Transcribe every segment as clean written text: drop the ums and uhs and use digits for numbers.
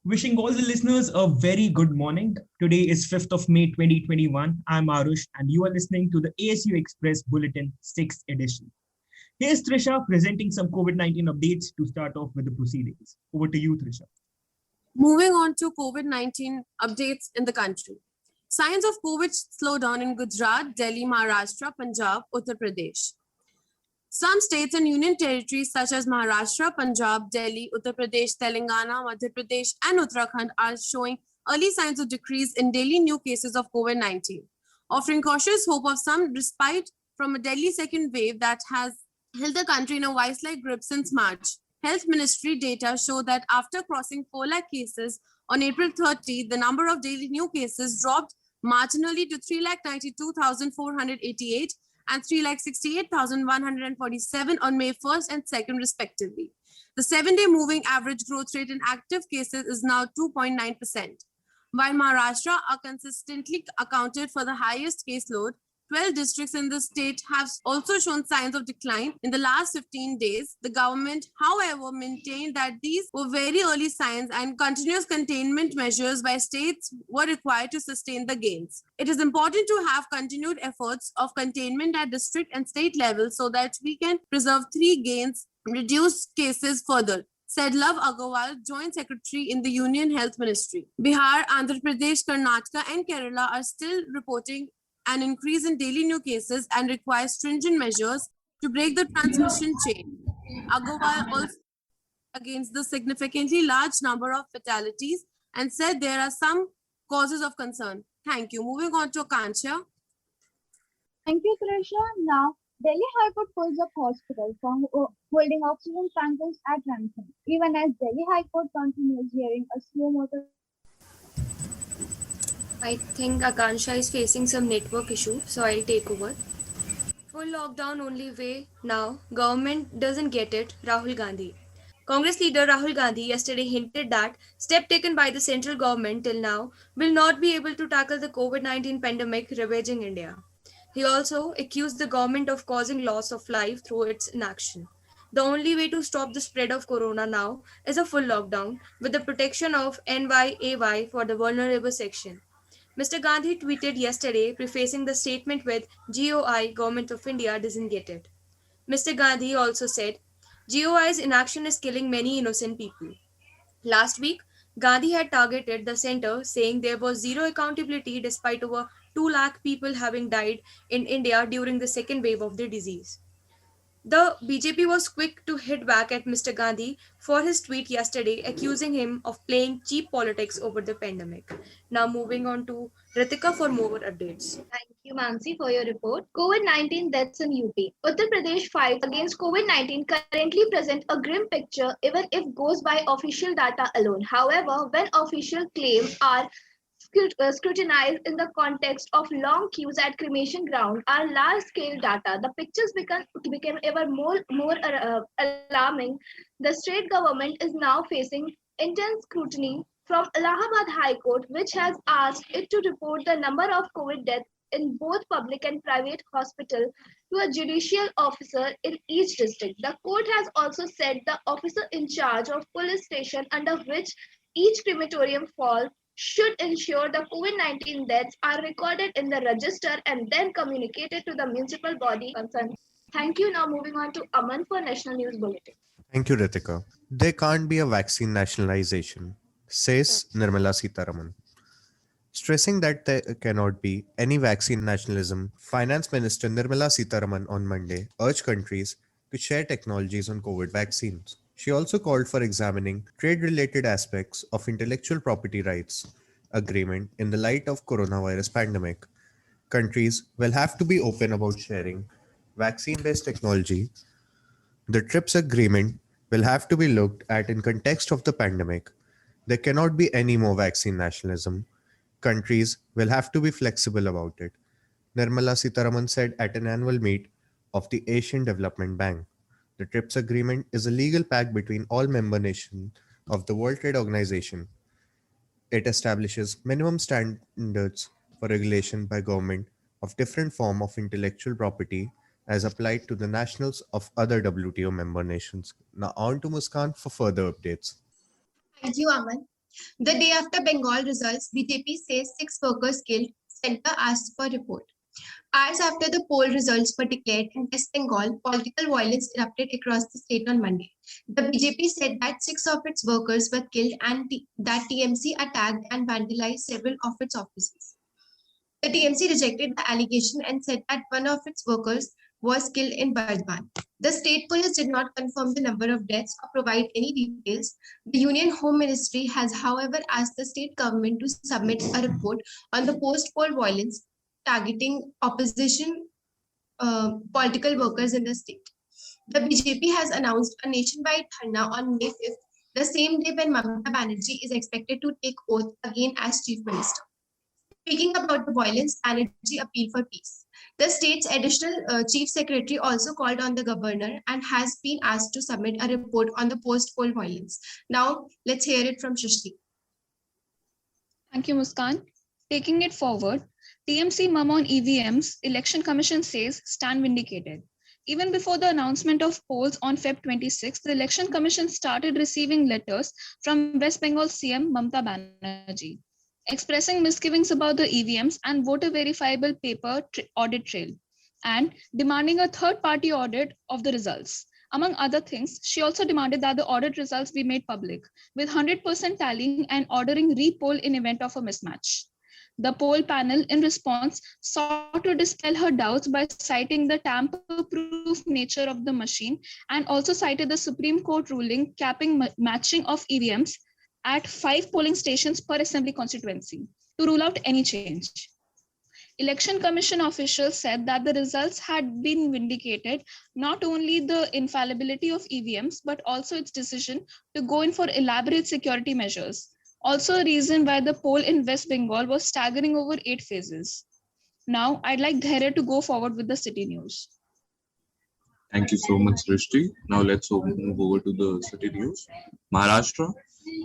Wishing all the listeners a very good morning. Today is 5th of May 2021. I'm Arush and you are listening to the ASU Express Bulletin 6th edition. Here's Trisha presenting some COVID-19 updates to start off with the proceedings. Over to you, Trisha. Moving on to COVID-19 updates in the country. Signs of COVID slowdown in Gujarat, Delhi, Maharashtra, Punjab, Uttar Pradesh. Some states and union territories such as Maharashtra, Punjab, Delhi, Uttar Pradesh, Telangana, Madhya Pradesh, and Uttarakhand are showing early signs of decrease in daily new cases of COVID-19, offering cautious hope of some respite from a deadly second wave that has held the country in a vice-like grip since March. Health Ministry data show that after crossing 4 lakh cases on April 30, the number of daily new cases dropped marginally to 392,488 and 368,147 on May 1st and 2nd, respectively. The 7-day moving average growth rate in active cases is now 2.9%. While Maharashtra are consistently accounted for the highest caseload, 12 districts in the state have also shown signs of decline in the last 15 days. The government, however, maintained that these were very early signs and continuous containment measures by states were required to sustain the gains. It is important to have continued efforts of containment at district and state level so that we can preserve three gains, reduce cases further, said Love Agarwal, Joint Secretary in the Union Health Ministry. Bihar, Andhra Pradesh, Karnataka, and Kerala are still reporting an increase in daily new cases and require stringent measures to break the transmission chain. Agarwal also against the significantly large number of fatalities and said there are some causes of concern. Thank you. Moving on to Akansha. Thank you, Trisha. Now, Delhi High Court pulls up hospital from holding oxygen tankers at ransom, even as Delhi High Court continues hearing a slow motor. I think Akansha is facing some network issue, so I'll take over. Full lockdown only way now. Government doesn't get it. Rahul Gandhi. Congress leader Rahul Gandhi yesterday hinted that step taken by the central government till now will not be able to tackle the COVID-19 pandemic ravaging India. He also accused the government of causing loss of life through its inaction. The only way to stop the spread of corona now is a full lockdown with the protection of NYAY for the vulnerable section. Mr. Gandhi tweeted yesterday, prefacing the statement with GOI, Government of India doesn't get it. Mr. Gandhi also said, GOI's inaction is killing many innocent people. Last week, Gandhi had targeted the center, saying there was zero accountability despite over 2 lakh people having died in India during the second wave of the disease. The BJP was quick to hit back at Mr. Gandhi for his tweet yesterday, accusing him of playing cheap politics over the pandemic. Now moving on to Ritika for more updates. Thank you, Mansi, for your report. COVID-19 deaths in UP. Uttar Pradesh fight against COVID-19 currently present a grim picture even if goes by official data alone. However, when official claims are scrutinized in the context of long queues at cremation ground or large-scale data, the pictures became ever more alarming. The state government is now facing intense scrutiny from Allahabad High Court, which has asked it to report the number of COVID deaths in both public and private hospitals to a judicial officer in each district. The court has also said the officer in charge of police station under which each crematorium falls should ensure the COVID-19 deaths are recorded in the register and then communicated to the municipal body concerned. Thank you. Now moving on to Aman for National News Bulletin. Thank you, Ritika. There can't be a vaccine nationalization, says Nirmala Sitharaman. Stressing that there cannot be any vaccine nationalism, Finance Minister Nirmala Sitharaman on Monday urged countries to share technologies on COVID vaccines. She also called for examining trade-related aspects of intellectual property rights agreement in the light of coronavirus pandemic. Countries will have to be open about sharing vaccine-based technology. The TRIPS agreement will have to be looked at in context of the pandemic. There cannot be any more vaccine nationalism. Countries will have to be flexible about it, Nirmala Sitharaman said at an annual meet of the Asian Development Bank. The TRIPS agreement is a legal pact between all member nations of the World Trade Organization. It establishes minimum standards for regulation by government of different form of intellectual property as applied to the nationals of other WTO member nations. Now on to Muskan for further updates. Thank you, Aman. The day after Bengal results, BJP says 6 workers killed. Centre asks for report. Hours after the poll results were declared in West Bengal, political violence erupted across the state on Monday. The BJP said that 6 of its workers were killed and that TMC attacked and vandalized several of its offices. The TMC rejected the allegation and said that one of its workers was killed in Bardhaman. The state police did not confirm the number of deaths or provide any details. The Union Home Ministry has, however, asked the state government to submit a report on the post-poll violence targeting opposition political workers in the state. The BJP has announced a nationwide dharna on May 5th, the same day when Mamata Banerjee is expected to take oath again as Chief Minister. Speaking about the violence, Banerjee appealed for peace. The state's additional chief secretary also called on the governor and has been asked to submit a report on the post-poll violence. Now, let's hear it from Shrishti. Thank you, Muskan. Taking it forward, TMC mum on EVMs, Election Commission says stand vindicated. Even before the announcement of polls on Feb 26, the Election Commission started receiving letters from West Bengal CM Mamata Banerjee, expressing misgivings about the EVMs and voter verifiable paper audit trail, and demanding a third-party audit of the results. Among other things, she also demanded that the audit results be made public, with 100% tallying and ordering re-poll in event of a mismatch. The poll panel, in response, sought to dispel her doubts by citing the tamper-proof nature of the machine and also cited the Supreme Court ruling capping matching of EVMs at 5 polling stations per assembly constituency to rule out any change. Election Commission officials said that the results had been vindicated, not only the infallibility of EVMs, but also its decision to go in for elaborate security measures. Also a reason why the poll in West Bengal was staggering over 8 phases. Now, I'd like Dhairya to go forward with the city news. Thank you so much, Srishti. Now let's move over to the city news. Maharashtra.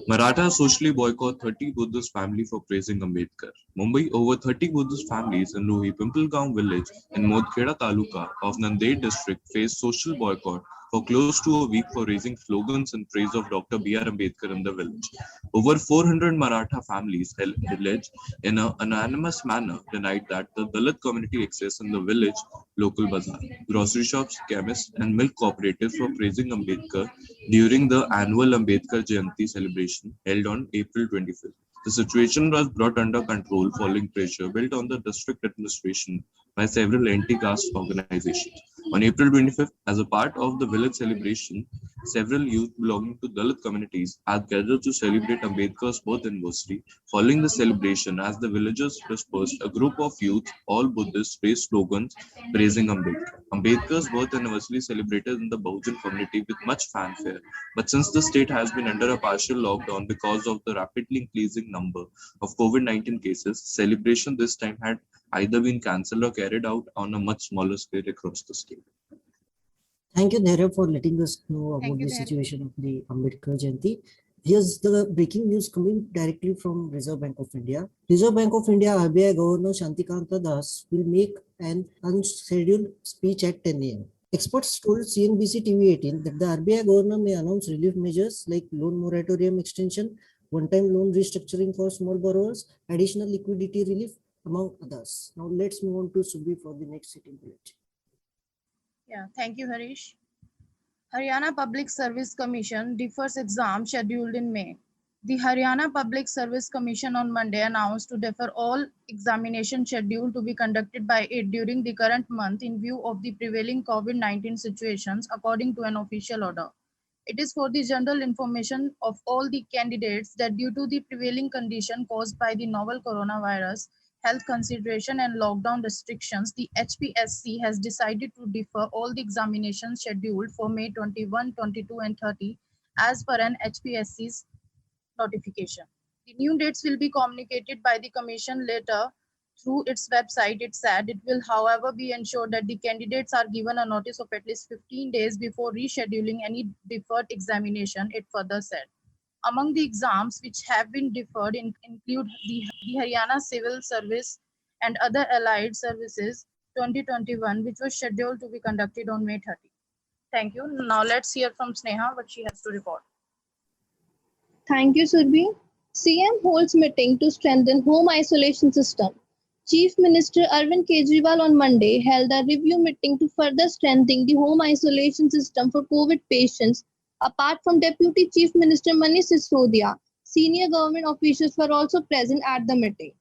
Marathas socially boycott 30 Buddhist family for praising Ambedkar. Mumbai, over 30 Buddhist families in Rohi Pimpalgaon village in Modkheda Taluka of Nanded district faced social boycott for close to a week for raising slogans in praise of Dr. B.R. Ambedkar in the village. Over 400 Maratha families alleged in an anonymous manner denied that the Dalit community exists in the village local bazaar, grocery shops, chemists, and milk cooperatives for praising Ambedkar during the annual Ambedkar Jayanti celebration held on April 25th. The situation was brought under control following pressure built on the district administration by several anti-caste organizations. On April 25th, as a part of the village celebration, several youth belonging to Dalit communities had gathered to celebrate Ambedkar's birth anniversary. Following the celebration, as the villagers dispersed, a group of youth, all Buddhists, raised slogans praising Ambedkar. Ambedkar's birth anniversary celebrated in the Bahujan community with much fanfare. But since the state has been under a partial lockdown because of the rapidly increasing number of COVID-19 cases, celebration this time had either been cancelled or carried out on a much smaller scale across the state. Thank you, Dhairya, for letting us know about the situation of the Ambedkar Jayanti. Here's the breaking news coming directly from Reserve Bank of India. Reserve Bank of India RBI Governor Shantikanta Das will make an unscheduled speech at 10 a.m. Experts told CNBC TV 18 that the RBI Governor may announce relief measures like loan moratorium extension, one-time loan restructuring for small borrowers, additional liquidity relief, among others. Now let's move on to Subhi for the next sitting bullet. Yeah, thank you, Harish. Haryana Public Service Commission defers exam scheduled in May. The Haryana Public Service Commission on Monday announced to defer all examinations scheduled to be conducted by it during the current month in view of the prevailing COVID-19 situations, according to an official order. It is for the general information of all the candidates that due to the prevailing condition caused by the novel coronavirus, health consideration and lockdown restrictions, the HPSC has decided to defer all the examinations scheduled for May 21, 22 and 30 as per an HPSC's notification. The new dates will be communicated by the Commission later through its website. It said it will, however, be ensured that the candidates are given a notice of at least 15 days before rescheduling any deferred examination, it further said. Among the exams which have been deferred include the Haryana Civil Service and other allied services 2021, which was scheduled to be conducted on May 30. Thank you. Now let's hear from Sneha what she has to report. Thank you, Surbhi. CM holds meeting to strengthen home isolation system. Chief Minister Arvind Kejriwal on Monday held a review meeting to further strengthen the home isolation system for COVID patients. Apart from Deputy Chief Minister Manish Sisodia, senior government officials were also present at the meeting.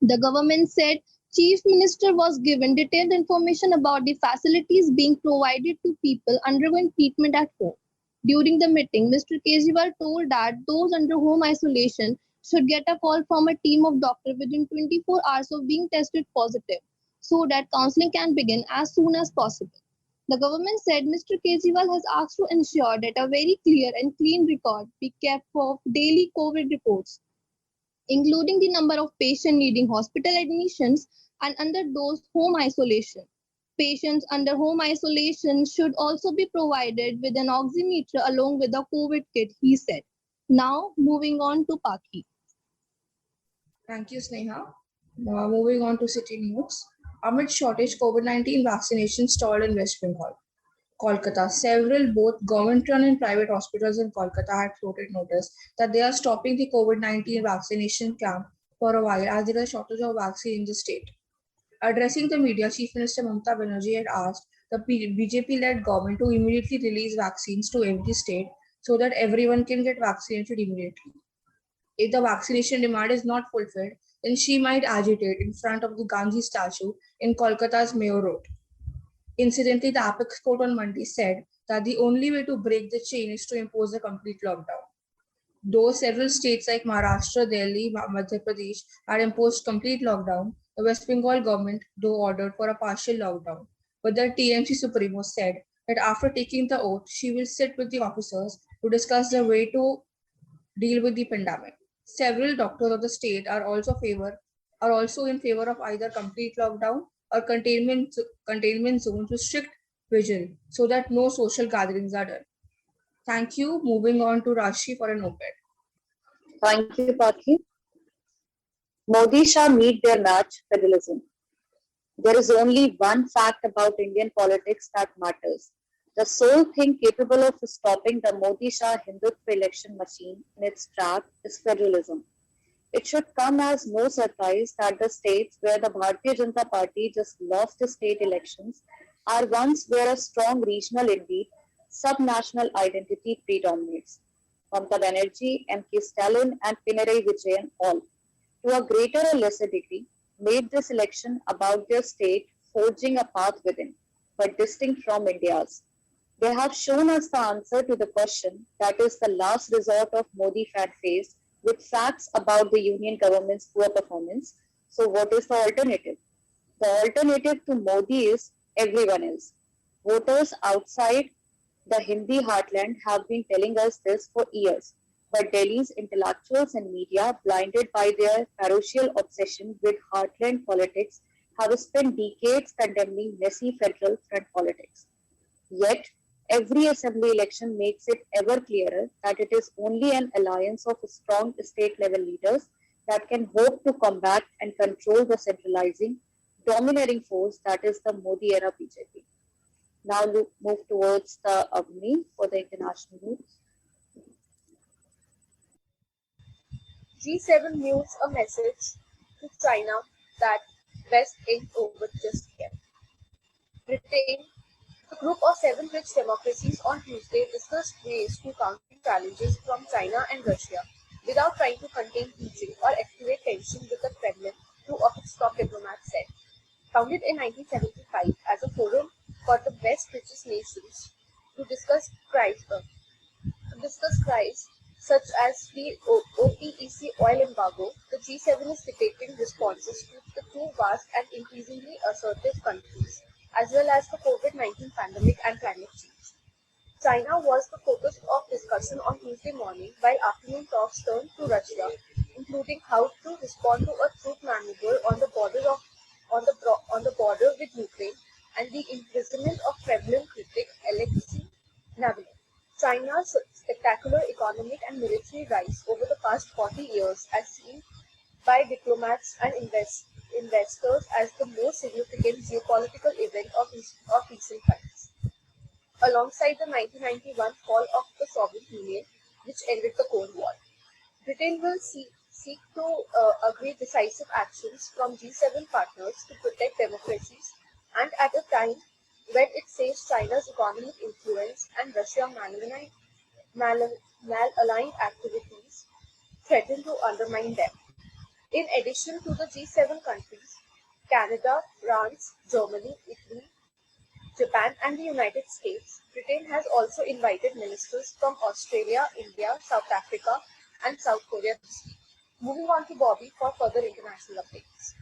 The government said Chief Minister was given detailed information about the facilities being provided to people undergoing treatment at home. During the meeting, Mr. Kejriwal told that those under home isolation should get a call from a team of doctors within 24 hours of being tested positive so that counseling can begin as soon as possible. The government said Mr. Kejriwal has asked to ensure that a very clear and clean record be kept of daily COVID reports, including the number of patients needing hospital admissions and under those home isolation. Patients under home isolation should also be provided with an oximeter along with a COVID kit, he said. Now, moving on to Paki. Thank you, Sneha. Moving on to city news. Amid shortage, COVID-19 vaccination stalled in West Bengal. Kolkata. Several both government-run and private hospitals in Kolkata had floated notice that they are stopping the COVID-19 vaccination camp for a while as there is a shortage of vaccine in the state. Addressing the media, Chief Minister Mamata Banerjee had asked the BJP-led government to immediately release vaccines to every state so that everyone can get vaccinated immediately. If the vaccination demand is not fulfilled, then she might agitate in front of the Gandhi statue in Kolkata's Mayor Road. Incidentally, the Apex Court on Monday said that the only way to break the chain is to impose a complete lockdown. Though several states like Maharashtra, Delhi, Madhya Pradesh had imposed complete lockdown, the West Bengal government, though, ordered for a partial lockdown. But the TMC Supremo said that after taking the oath, she will sit with the officers to discuss the way to deal with the pandemic. Several doctors of the state are also in favor of either complete lockdown or containment zones with strict vigil so that no social gatherings are done. Thank you. Moving on to Rashi for an op-ed. Thank you, Paki. Modi Shah meet their match, federalism. There is only one fact about Indian politics that matters. The sole thing capable of stopping the Modi Shah Hindutva election machine in its track is federalism. It should come as no surprise that the states where the Bharatiya Janata Party just lost the state elections are ones where a strong regional, indeed subnational identity predominates. Mamata Banerjee, M.K. Stalin and Pinarayi Vijayan all, to a greater or lesser degree, made this election about their state forging a path within, but distinct from India's. They have shown us the answer to the question that is the last resort of Modi fat face with facts about the union government's poor performance. So what is the alternative? The alternative to Modi is everyone else. Voters outside the Hindi heartland have been telling us this for years. But Delhi's intellectuals and media, blinded by their parochial obsession with heartland politics, have spent decades condemning messy federal front politics. Yet, every assembly election makes it ever clearer that it is only an alliance of strong state-level leaders that can hope to combat and control the centralizing, domineering force that is the Modi-era BJP. Now move towards the Avni for the international news. G7 news a message to China that West ain't over just yet. Britain, a group of 7 rich democracies on Tuesday discussed ways to counter challenges from China and Russia without trying to contain Beijing or activate tension with the Kremlin, two of its top diplomats said. Founded in 1975 as a forum for the West's richest nations to discuss crises such as the OPEC oil embargo, the G7 is debating responses to the two vast and increasingly assertive countries, as well as the COVID-19 pandemic and climate change. China was the focus of discussion on Tuesday morning, while afternoon talks turned to Russia, including how to respond to a troop maneuver on the border with Ukraine and the imprisonment of Kremlin critic Alexei Navalny. China's spectacular economic and military rise over the past 40 years, as seen by diplomats and investors as the most significant geopolitical event of recent times. Alongside the 1991 fall of the Soviet Union, which ended the Cold War, Britain will seek to agree decisive actions from G7 partners to protect democracies and at a time when it says China's economic influence and Russia malaligned activities threaten to undermine them. In addition to the G7 countries, Canada, France, Germany, Italy, Japan, and the United States, Britain has also invited ministers from Australia, India, South Africa, and South Korea to speak. Moving on to Bobby for further international updates.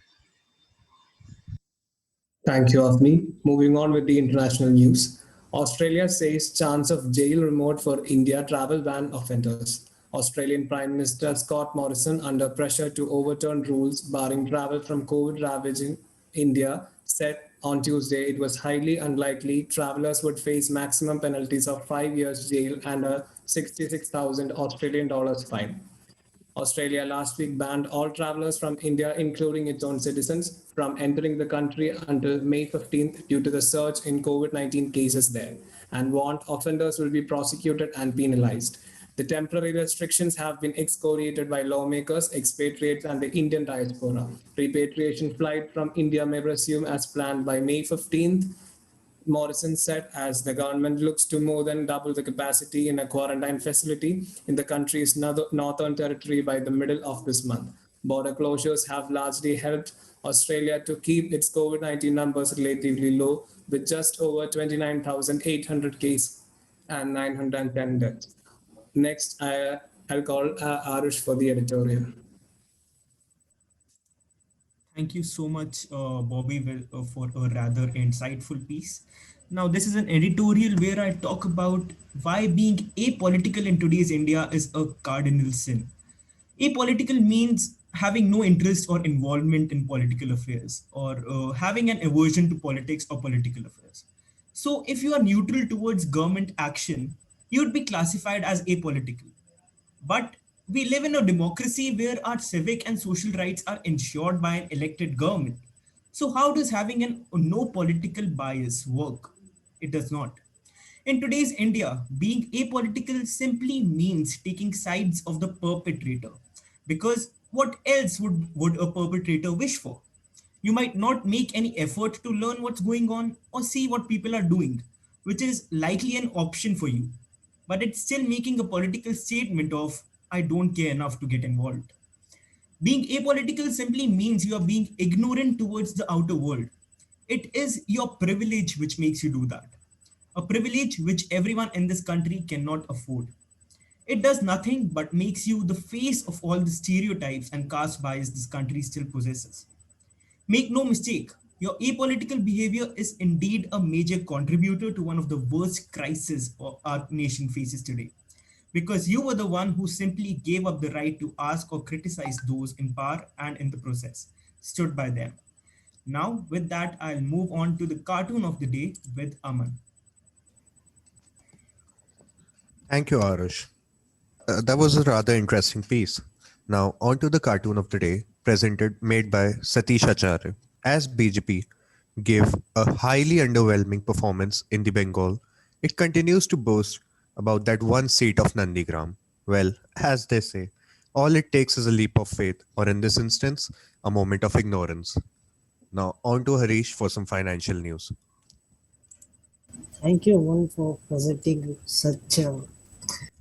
Thank you, Afni. Moving on with the international news. Australia says chance of jail removed for India travel ban offenders. Australian Prime Minister Scott Morrison, under pressure to overturn rules barring travel from COVID ravaging India, said on Tuesday it was highly unlikely travelers would face maximum penalties of 5 years jail and a 66,000 Australian dollars fine. Australia last week banned all travelers from India, including its own citizens, from entering the country until May 15th due to the surge in COVID-19 cases there, and warned offenders will be prosecuted and penalized. The temporary restrictions have been excoriated by lawmakers, expatriates, and the Indian diaspora. Repatriation flight from India may resume as planned by May 15th, Morrison said, as the government looks to more than double the capacity in a quarantine facility in the country's northern territory by the middle of this month. Border closures have largely helped Australia to keep its COVID-19 numbers relatively low, with just over 29,800 cases and 910 deaths. Next, I'll call Arush for the editorial. Thank you so much, Bobby, for a rather insightful piece. Now, this is an editorial where I talk about why being apolitical in today's India is a cardinal sin. Apolitical means having no interest or involvement in political affairs, or having an aversion to politics or political affairs. So, if you are neutral towards government action, you would be classified as apolitical. But we live in a democracy where our civic and social rights are ensured by an elected government. So, how does having a no political bias work? It does not. In today's India, being apolitical simply means taking sides of the perpetrator. Because what else would a perpetrator wish for? You might not make any effort to learn what's going on or see what people are doing, which is likely an option for you. But it's still making a political statement of, I don't care enough to get involved. Being apolitical simply means you are being ignorant towards the outer world. It is your privilege which makes you do that. A privilege which everyone in this country cannot afford. It does nothing but makes you the face of all the stereotypes and caste bias this country still possesses. Make no mistake, your apolitical behavior is indeed a major contributor to one of the worst crises our nation faces today. Because you were the one who simply gave up the right to ask or criticize those in power and in the process, stood by them. Now, with that, I'll move on to the cartoon of the day with Aman. Thank you, Arush. That was a rather interesting piece. Now, on to the cartoon of the day, made by Satish Acharya. As BJP gave a highly underwhelming performance in the Bengal, it continues to boast about that one seat of Nandigram. Well, as they say, all it takes is a leap of faith, or in this instance, a moment of ignorance. Now, on to Harish for some financial news. Thank you, Aman, for presenting such a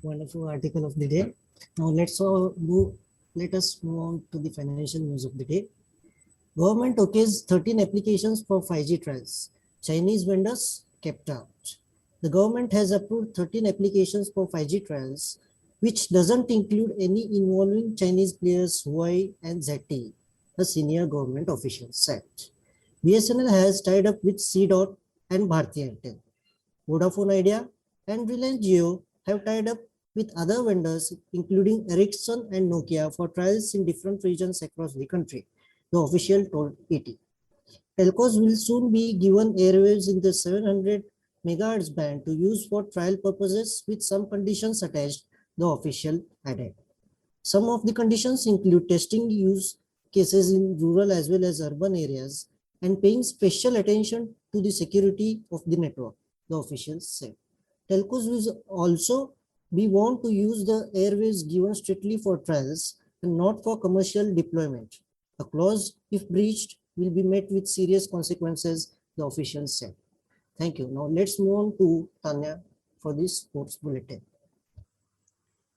wonderful article of the day. Now let us move on to the financial news of the day. Government okays 13 applications for 5G trials. Chinese vendors kept out. The government has approved 13 applications for 5G trials, which doesn't include any involving Chinese players Huawei and ZTE, a senior government official said. BSNL has tied up with C. and Bharti Airtel. Vodafone Idea and Reliance Jio have tied up with other vendors, including Ericsson and Nokia, for trials in different regions across the country, the official told ET. Telcos will soon be given airwaves in the 700 MHz band to use for trial purposes with some conditions attached, the official added. Some of the conditions include testing use cases in rural as well as urban areas and paying special attention to the security of the network, the officials said. Telcos will also We want to use the airways given strictly for trials and not for commercial deployment. A clause, if breached, will be met with serious consequences, the officials said. Thank you. Now let's move on to Tanya for this sports bulletin.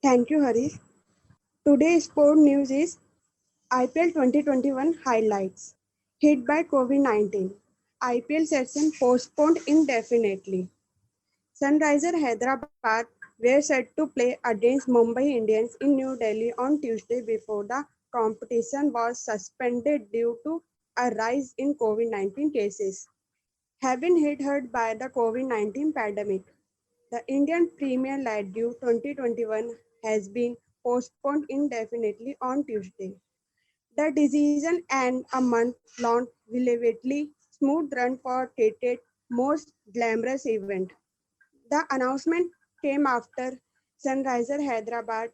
Thank you, Harish. Today's sport news is IPL 2021 highlights. Hit by COVID-19. IPL session postponed indefinitely. Sunriser Hyderabad were set to play against Mumbai Indians in New Delhi on Tuesday before the competition was suspended due to a rise in COVID-19 cases. Having hit hard by the COVID-19 pandemic, the Indian Premier League 2021 has been postponed indefinitely on Tuesday. The decision and a month-long relatively smooth run for cricket's most glamorous event. The announcement came after Sunriser Hyderabad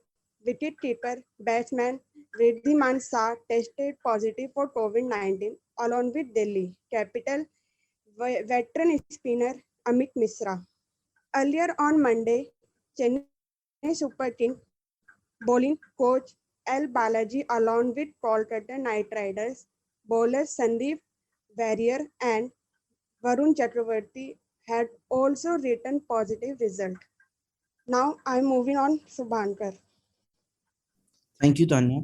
wicketkeeper batsman Wriddhiman Shah tested positive for COVID-19 along with Delhi capital veteran spinner Amit Misra. Earlier on Monday, Chennai Super King bowling coach L. Balaji along with Kolkata Knight Riders bowlers Sandeep Warrier and Varun Chakravarti had also written positive result. Now I'm moving on Subhankar. Thank you, Tanya.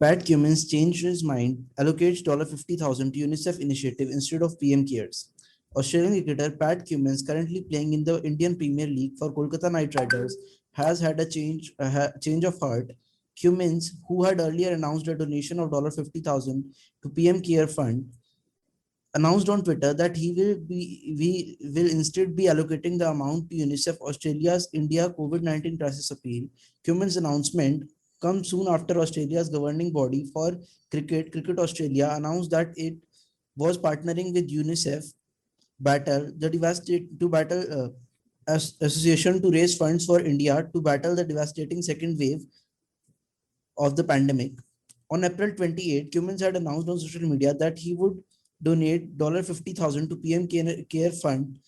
Pat Cummins changed his mind, allocates $50,000 to UNICEF initiative instead of PM Cares. Australian cricketer Pat Cummins, currently playing in the Indian Premier League for Kolkata Knight Riders, has had a change of heart. Cummins, who had earlier announced a donation of $50,000 to PM Care Fund, announced on Twitter that we will instead be allocating the amount to UNICEF Australia's India COVID-19 crisis appeal. Cummins' announcement comes soon after Australia's governing body for Cricket Australia, announced that it was partnering with UNICEF association to raise funds for India to battle the devastating second wave of the pandemic. On April 28, Cummins had announced on social media that he would donate $50,000 to PM Care Fund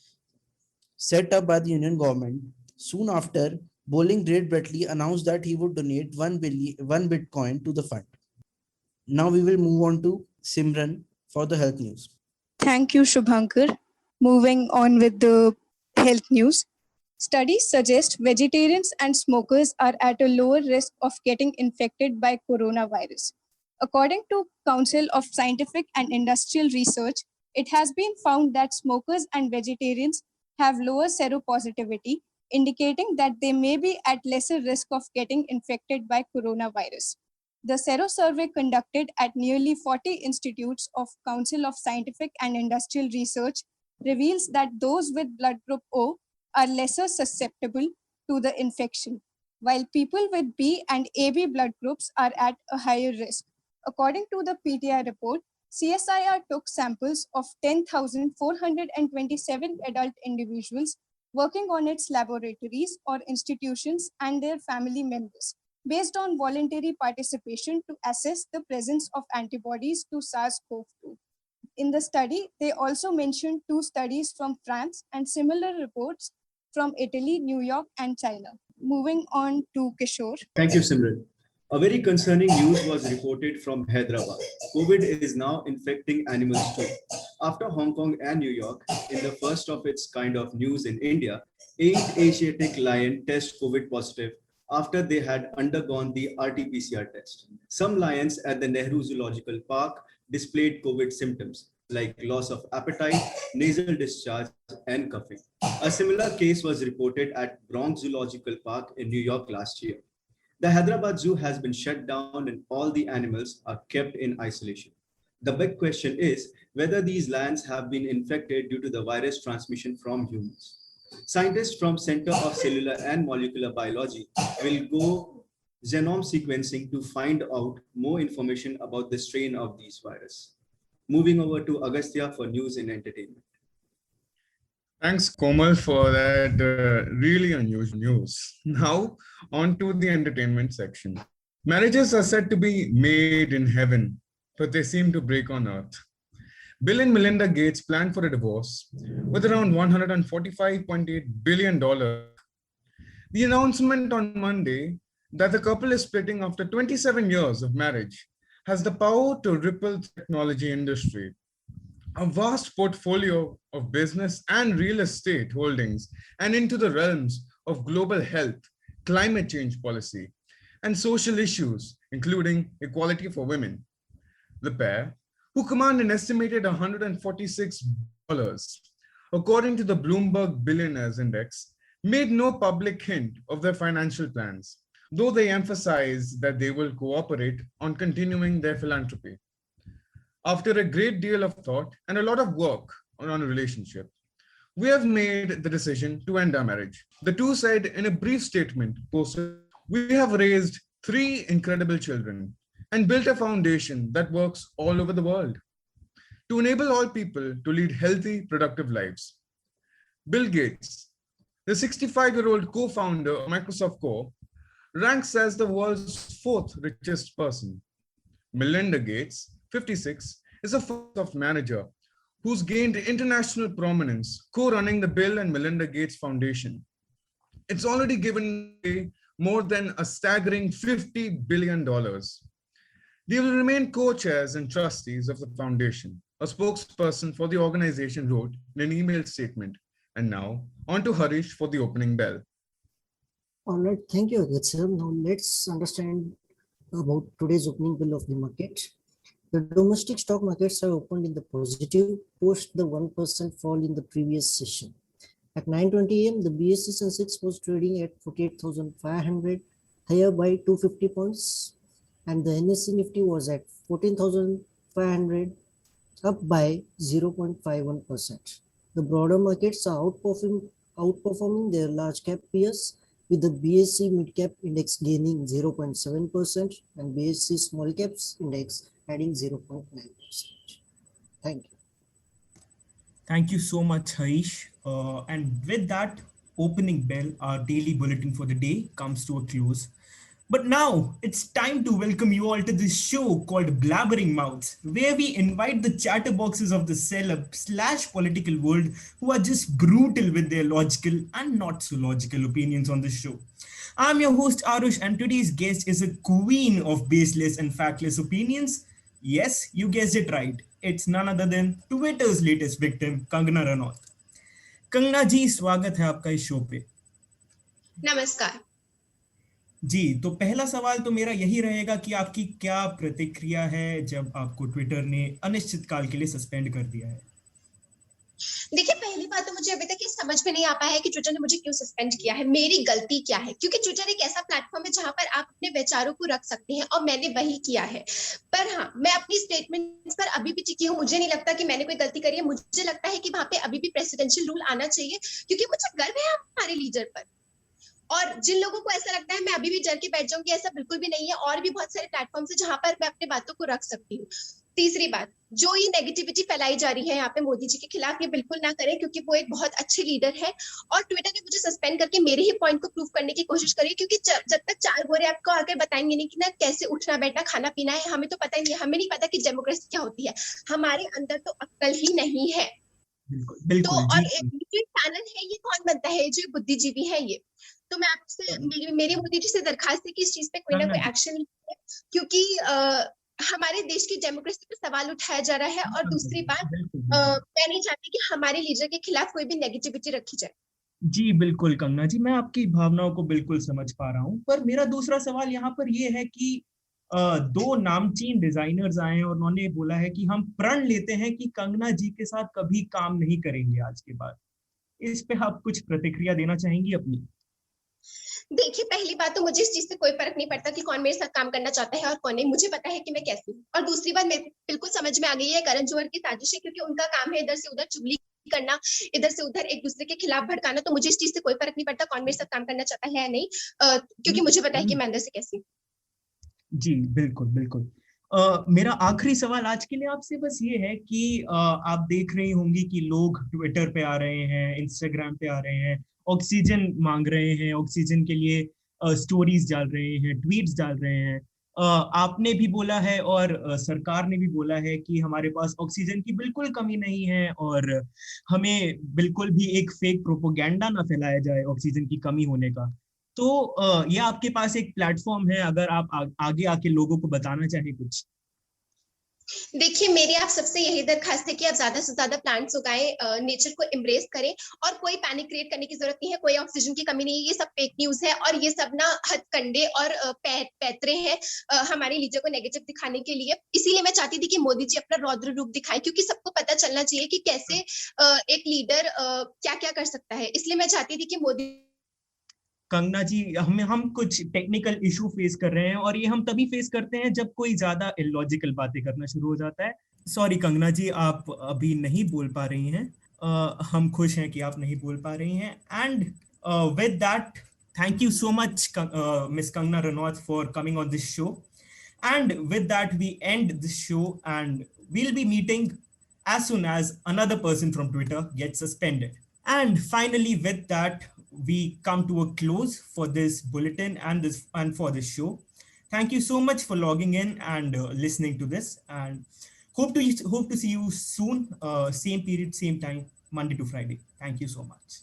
set up by the Union government. Soon after, bowling great Bretley announced that he would donate 1 Bitcoin to the fund. Now we will move on to Simran for the health news. Thank you, Shubhankar. Moving on with the health news. Studies suggest vegetarians and smokers are at a lower risk of getting infected by coronavirus. According to Council of Scientific and Industrial Research, it has been found that smokers and vegetarians have lower seropositivity, indicating that they may be at lesser risk of getting infected by coronavirus. The Sero survey conducted at nearly 40 institutes of Council of Scientific and Industrial Research reveals that those with blood group O are lesser susceptible to the infection, while people with B and AB blood groups are at a higher risk. According to the PTI report, CSIR took samples of 10,427 adult individuals working on its laboratories or institutions and their family members, based on voluntary participation to assess the presence of antibodies to SARS-CoV-2. In the study, they also mentioned 2 studies from France and similar reports from Italy, New York, and China. Moving on to Kishore. Thank you, Simran. A very concerning news was reported from Hyderabad. COVID is now infecting animals too. After Hong Kong and New York, in the first of its kind of news in India, 8 Asiatic lions test COVID positive after they had undergone the RT-PCR test. Some lions at the Nehru Zoological Park displayed COVID symptoms like loss of appetite, nasal discharge, and coughing. A similar case was reported at Bronx Zoological Park in New York last year. The Hyderabad Zoo has been shut down and all the animals are kept in isolation. The big question is whether these lions have been infected due to the virus transmission from humans. Scientists from Center of Cellular and Molecular Biology will go genome sequencing to find out more information about the strain of these viruses. Moving over to Agastya for news and entertainment. Thanks, Komal, for that really unusual news. Now, on to the entertainment section. Marriages are said to be made in heaven, but they seem to break on earth. Bill and Melinda Gates planned for a divorce with around $145.8 billion. The announcement on Monday that the couple is splitting after 27 years of marriage has the power to ripple the technology industry. A vast portfolio of business and real estate holdings and into the realms of global health, climate change policy, and social issues, including equality for women. The pair, who command an estimated $146, according to the Bloomberg Billionaires Index, made no public hint of their financial plans, though they emphasize that they will cooperate on continuing their philanthropy. After a great deal of thought and a lot of work on a relationship, we have made the decision to end our marriage. The two said in a brief statement posted, "We have raised 3 incredible children and built a foundation that works all over the world to enable all people to lead healthy, productive lives." Bill Gates, the 65-year-old co-founder of Microsoft Corp, ranks as the world's 4th richest person. Melinda Gates, 56, is a Microsoft manager who's gained international prominence co-running the Bill and Melinda Gates Foundation. It's already given away more than a staggering $50 billion. They will remain co-chairs and trustees of the foundation, a spokesperson for the organization wrote in an email statement. And now, on to Harish for the opening bell. All right, thank you, Agastya. Now let's understand about today's opening bell of the market. The domestic stock markets have opened in the positive post the 1% fall in the previous session. At 9:20 a.m., the BSE Sensex was trading at 48,500, higher by 250 points, and the NSE Nifty was at 14,500, up by 0.51%. The broader markets are outperforming their large cap peers, with the BSE Mid Cap Index gaining 0.7% and BSE Small Caps Index adding 0.9%. Thank you. Thank you so much, Harish. And with that opening bell, our daily bulletin for the day comes to a close. But now it's time to welcome you all to this show called Blabbering Mouths, where we invite the chatterboxes of the celeb/political world who are just brutal with their logical and not so logical opinions on the show. I'm your host Arush, and today's guest is a queen of baseless and factless opinions. Yes, you guessed it right. It's none other than Twitter's latest victim, Kangana Ranaut. Kangana जी, स्वागत है आपका इस show पे। नमस्कार जी, तो पहला सवाल तो मेरा यही रहेगा कि आपकी क्या प्रतिक्रिया है जब आपको ट्विटर ने अनिश्चित काल के लिए सस्पेंड कर दिया है? देखिए, पहली बात तो मुझे अभी तक ये समझ में नहीं आ पाया है कि ट्विटर ने मुझे क्यों सस्पेंड किया है, मेरी गलती क्या है, क्योंकि ट्विटर एक ऐसा प्लेटफॉर्म है जहां पर आप अपने विचारों को रख सकते हैं और मैंने वही किया है। पर हाँ, मैं अपनी स्टेटमेंट्स पर अभी भी टिकी हूँ। मुझे नहीं लगता कि मैंने कोई गलती करी है। मुझे लगता है कि वहां पे अभी भी प्रेसिडेंशियल रूल आना चाहिए, क्योंकि मुझे गर्व है हमारे लीडर पर। और जिन लोगों को ऐसा लगता है मैं अभी भी डर के बैठ जाऊंगी, ऐसा बिल्कुल भी नहीं है। और भी बहुत सारे प्लेटफॉर्म्स हैं जहां पर मैं अपनी बातों को रख सकती हूँ। तीसरी बात, जो ये नेगेटिविटी फैलाई जा रही है यहाँ पे मोदी जी के खिलाफ, ये बिल्कुल ना करें, क्योंकि वो एक बहुत अच्छे लीडर है। और ट्विटर ने मुझे सस्पेंड करके मेरे ही पॉइंट को प्रूव करने की कोशिश करी, क्योंकि जब तक 4 गोरे आपको आकर बताएंगे नहीं कि ना कैसे उठना बैठना खाना पीना है, हमें तो पता ही नहीं है। हमें नहीं पता कि डेमोक्रेसी क्या होती है। हमारे अंदर तो अक्ल ही नहीं है। तो और एक चैनल है, ये कौन बनता है? जो बुद्धिजीवी है ये। तो मैं आपसे मेरी मोदी जी से दरखास्त है कि इस चीज पे कोई ना कोई एक्शन लीजिए, क्योंकि हमारे देश की डेमोक्रेसी पे सवाल उठाया जा रहा है। और दूसरी बात, मैं नहीं चाहती कि हमारे लीडर के खिलाफ कोई भी नेगेटिविटी रखी जाए। जी बिल्कुल कंगना जी, मैं आपकी भावनाओं को बिल्कुल समझ पा रहा हूँ। पर मेरा दूसरा सवाल यहाँ पर ये है कि 2 नामचीन डिजाइनर्स आए हैं और उन्होंने बोला है कि हम प्रण लेते हैं कि कंगना जी के साथ कभी काम नहीं करेंगे आज के बाद। इस पे आप कुछ प्रतिक्रिया देना चाहेंगी अपनी? देखिए, पहली बात तो मुझे इस चीज से कोई फर्क नहीं पड़ता कि कौन मेरे साथ काम करना चाहता है और कौन नहीं। मुझे पता है कि मैं कैसी हूँ। और दूसरी बात मेरे बिल्कुल समझ में आ गई है, करण जौहर की साजिश है, क्योंकि उनका काम है इधर से उधर चुगली करना, इधर से उधर एक दूसरे के खिलाफ भड़काना। तो मुझे इस चीज से कोई फर्क नहीं पड़ता कौन मेरे साथ काम करना चाहता है या नहीं, क्योंकि मुझे पता है कि मैं अंदर से कैसी हूँ। जी बिल्कुल बिल्कुल। मेरा आखिरी सवाल आज के लिए आपसे बस ये है कि आप देख रही होंगी कि लोग ट्विटर पे आ रहे हैं, इंस्टाग्राम पे आ रहे हैं, ऑक्सीजन मांग रहे हैं, ऑक्सीजन के लिए स्टोरीज डाल रहे हैं, ट्वीट्स डाल रहे हैं। आपने भी बोला है और सरकार ने भी बोला है कि हमारे पास ऑक्सीजन की बिल्कुल कमी नहीं है और हमें बिल्कुल भी एक फेक प्रोपोगेंडा ना फैलाया जाए ऑक्सीजन की कमी होने का। तो ये आपके पास एक प्लेटफॉर्म है, अगर आप आगे आके लोगों को बताना चाहें कुछ। देखिए, मेरी आप सबसे यही दरखास्त है कि आप ज्यादा से ज्यादा प्लांट्स उगाएं, नेचर को एम्ब्रेस करें, और कोई पैनिक क्रिएट करने की जरूरत नहीं है, कोई ऑक्सीजन की कमी नहीं है, ये सब फेक न्यूज है और ये सब ना हथकंडे और पैतरे हैं हमारे लीडर को नेगेटिव दिखाने के लिए। इसीलिए मैं चाहती थी कि मोदी जी अपना रौद्र रूप दिखाएं, क्योंकि सबको पता चलना चाहिए कि कैसे एक लीडर क्या क्या कर सकता है। इसलिए मैं चाहती थी कि मोदी। कंगना जी, हम कुछ टेक्निकल इशू फेस कर रहे हैं, और ये हम तभी फेस करते हैं जब कोई ज्यादा इलॉजिकल बातें करना शुरू हो जाता है। सॉरी कंगना जी, आप अभी नहीं बोल पा रही हैं। हम खुश हैं कि आप नहीं बोल पा रही हैं। And with that, thank you so much miss Kangana Ranaut for coming on this show. And with that, we end this show, and we'll be meeting as soon as another person from Twitter gets suspended. And finally, with that, we come to a close for this bulletin and for this show. Thank you so much for logging in and listening to this, and hope to see you soon. Same period, same time, Monday to Friday. Thank you so much.